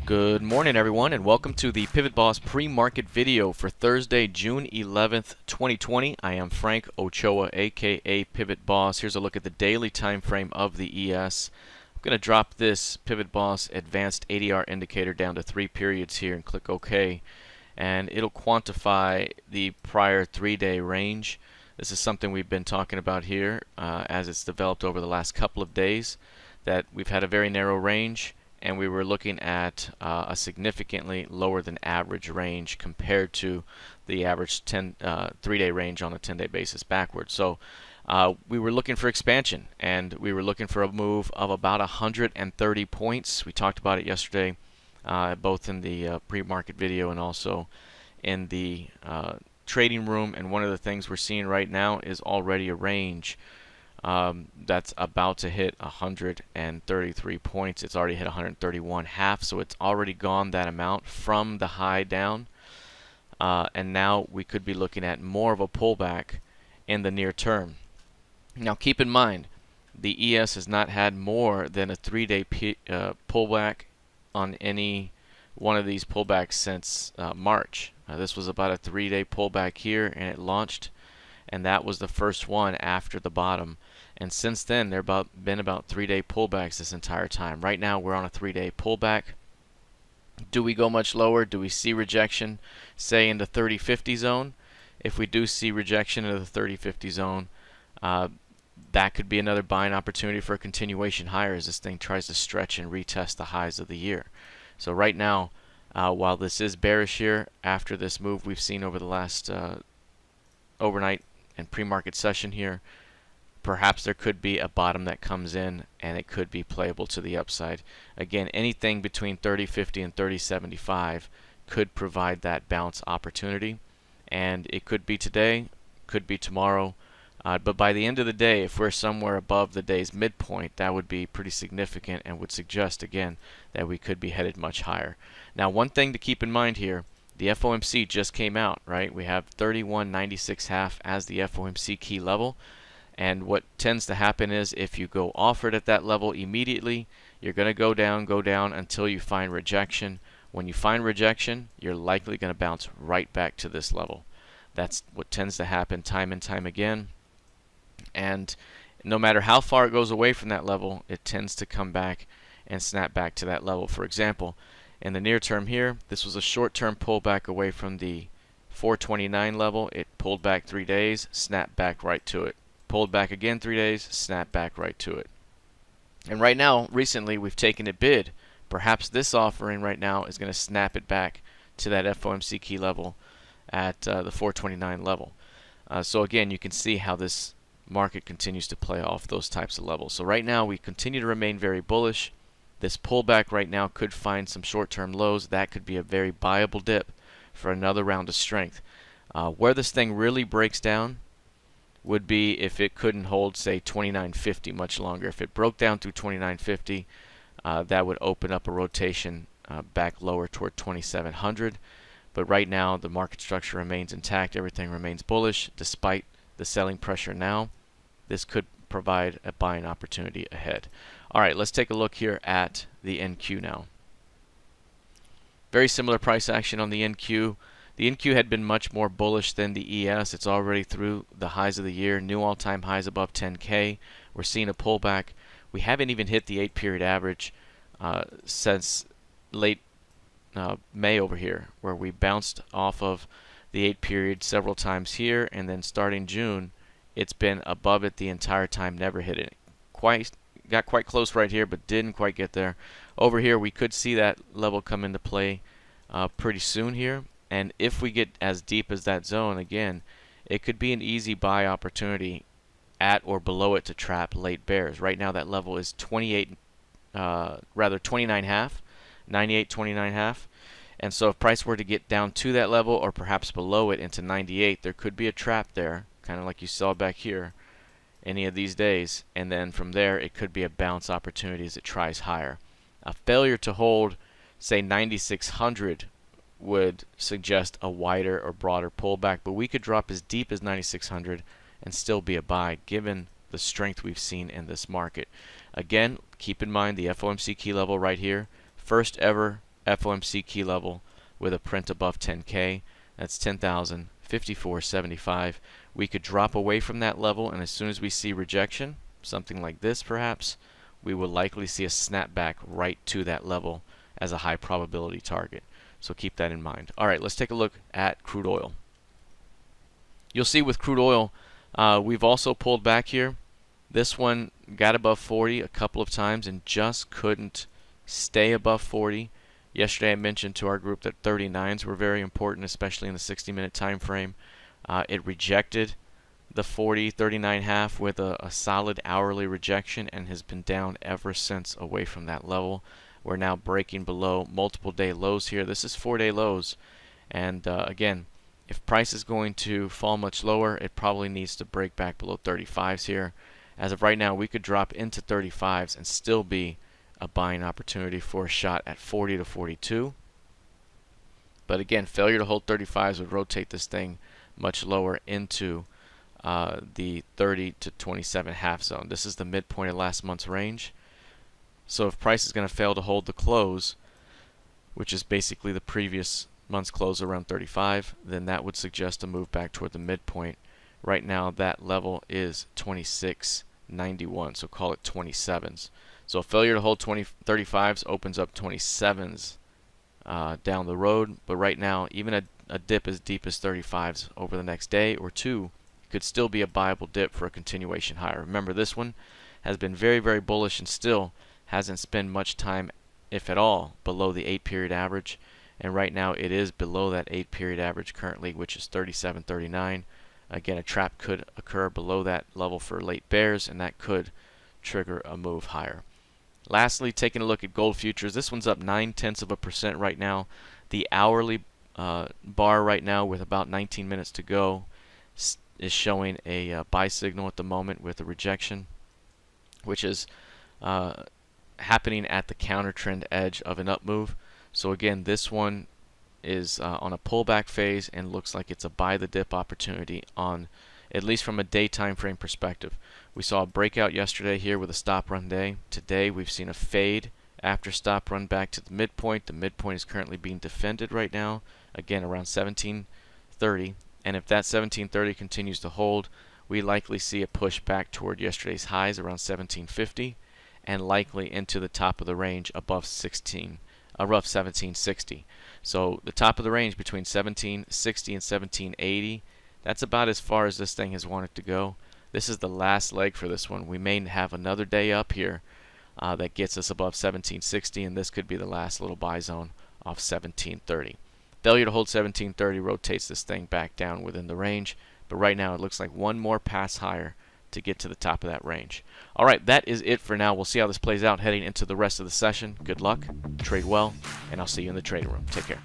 Good morning, everyone, and welcome to the PivotBoss pre-market video for Thursday, June 11th, 2020. I am Frank Ochoa, aka PivotBoss. Here's a look at the daily time frame of the ES. I'm going to drop this PivotBoss advanced ADR indicator down to 3 periods here and click OK, and it'll quantify the prior 3-day range. This is something we've been talking about here as it's developed over the last couple of days, that we've had a very narrow range, and we were looking at a significantly lower than average range compared to the average 3-day range on a 10-day basis backwards. So we were looking for expansion, and we were looking for a move of about 130 points. We talked about it yesterday, both in the pre-market video and also in the trading room. And one of the things we're seeing right now is already a range that's about to hit 133 points. It's already hit 131.5, so it's already gone that amount from the high down, and now we could be looking at more of a pullback in the near term. Now keep in mind, the ES has not had more than a 3-day pullback on any one of these pullbacks since March. This was about a 3-day pullback here, and it launched, and that was the first one after the bottom. And since then, there have been about 3-day pullbacks this entire time. Right now, we're on a 3-day pullback. Do we go much lower? Do we see rejection, say, in the 30-50 zone? If we do see rejection in the 30-50 zone, that could be another buying opportunity for a continuation higher as this thing tries to stretch and retest the highs of the year. So right now, while this is bearish here, after this move we've seen over the last overnight and pre-market session here, perhaps there could be a bottom that comes in, and it could be playable to the upside. Again, anything between 30.50 and 30.75 could provide that bounce opportunity, and it could be today, could be tomorrow, but by the end of the day, if we're somewhere above the day's midpoint, that would be pretty significant and would suggest again that we could be headed much higher. Now, one thing to keep in mind here, the FOMC just came out, right? We have 31.96.5 as the FOMC key level. And what tends to happen is if you go offered at that level immediately, you're going to go down until you find rejection. When you find rejection, you're likely going to bounce right back to this level. That's what tends to happen time and time again. And no matter how far it goes away from that level, it tends to come back and snap back to that level. For example, in the near term here, this was a short-term pullback away from the 429 level. It pulled back 3 days, snapped back right to it. Pulled back again 3 days, snap back right to it. And right now, recently, we've taken a bid. Perhaps this offering right now is going to snap it back to that FOMC key level at the 429 level. So again, you can see how this market continues to play off those types of levels. So right now, we continue to remain very bullish. This pullback right now could find some short-term lows. That could be a very buyable dip for another round of strength. Where this thing really breaks down would be if it couldn't hold, say, 29.50 much longer. If it broke down through 29.50, that would open up a rotation back lower toward 2700. But right now, the market structure remains intact. Everything remains bullish despite the selling pressure now. This could provide a buying opportunity ahead. All right, let's take a look here at the NQ now. Very similar price action on the NQ. The NQ had been much more bullish than the ES. It's already through the highs of the year, new all-time highs above 10K. We're seeing a pullback. We haven't even hit the 8-period average since late May over here, where we bounced off of the 8-period several times here, and then starting June, it's been above it the entire time, never hit it. Got quite close right here, but didn't quite get there. Over here, we could see that level come into play pretty soon here. And if we get as deep as that zone, again, it could be an easy buy opportunity at or below it to trap late bears. Right now, that level is 29.5, 98.29.5. And so if price were to get down to that level or perhaps below it into 98, there could be a trap there, kind of like you saw back here any of these days. And then from there, it could be a bounce opportunity as it tries higher. A failure to hold, say, 9600 would suggest a wider or broader pullback, but we could drop as deep as 9600 and still be a buy given the strength we've seen in this market. Again, keep in mind the FOMC key level right here, first ever FOMC key level with a print above 10K. That's 10,054.75. We could drop away from that level, and as soon as we see rejection, something like this perhaps, we will likely see a snapback right to that level as a high probability target. So keep that in mind. All right, let's take a look at crude oil. You'll see with crude oil, we've also pulled back here. This one got above 40 a couple of times and just couldn't stay above 40. Yesterday I mentioned to our group that 39s were very important, especially in the 60-minute time frame. It rejected the 40, 39.5 with a solid hourly rejection and has been down ever since away from that level. We're now breaking below multiple day lows here. This is 4-day lows, and again, if price is going to fall much lower, it probably needs to break back below 35s here. As of right now, we could drop into 35s and still be a buying opportunity for a shot at 40 to 42. But again, failure to hold 35s would rotate this thing much lower into the 30 to 27 half zone. This is the midpoint of last month's range. So if price is going to fail to hold the close, which is basically the previous month's close around 35, then that would suggest a move back toward the midpoint. Right now that level is 26.91, so call it 27s. So a failure to hold 35s opens up 27s down the road, but right now even a dip as deep as 35s over the next day or two could still be a buyable dip for a continuation higher. Remember, this one has been very, very bullish and still hasn't spent much time, if at all, below the 8-period average, and right now it is below that 8-period average currently, which is 37.39. Again, a trap could occur below that level for late bears, and that could trigger a move higher. Lastly, taking a look at gold futures, this one's up 0.9% right now. The hourly bar right now, with about 19 minutes to go, is showing a buy signal at the moment with a rejection, which is happening at the counter trend edge of an up move. So again, this one is on a pullback phase and looks like it's a buy the dip opportunity on, at least from a day time frame perspective. We saw a breakout yesterday here with a stop run day. Today we've seen a fade after stop run back to the midpoint. The midpoint is currently being defended right now, again around 1730, and if that 1730 continues to hold, we likely see a push back toward yesterday's highs around 1750 and likely into the top of the range above a rough 1760. So the top of the range between 1760 and 1780, that's about as far as this thing has wanted to go. This is the last leg for this one. We may have another day up here that gets us above 1760, and this could be the last little buy zone off 1730. Failure to hold 1730 rotates this thing back down within the range, but right now it looks like one more pass higher to get to the top of that range. All right, that is it for now. We'll see how this plays out heading into the rest of the session. Good luck, trade well, and I'll see you in the trading room. Take care.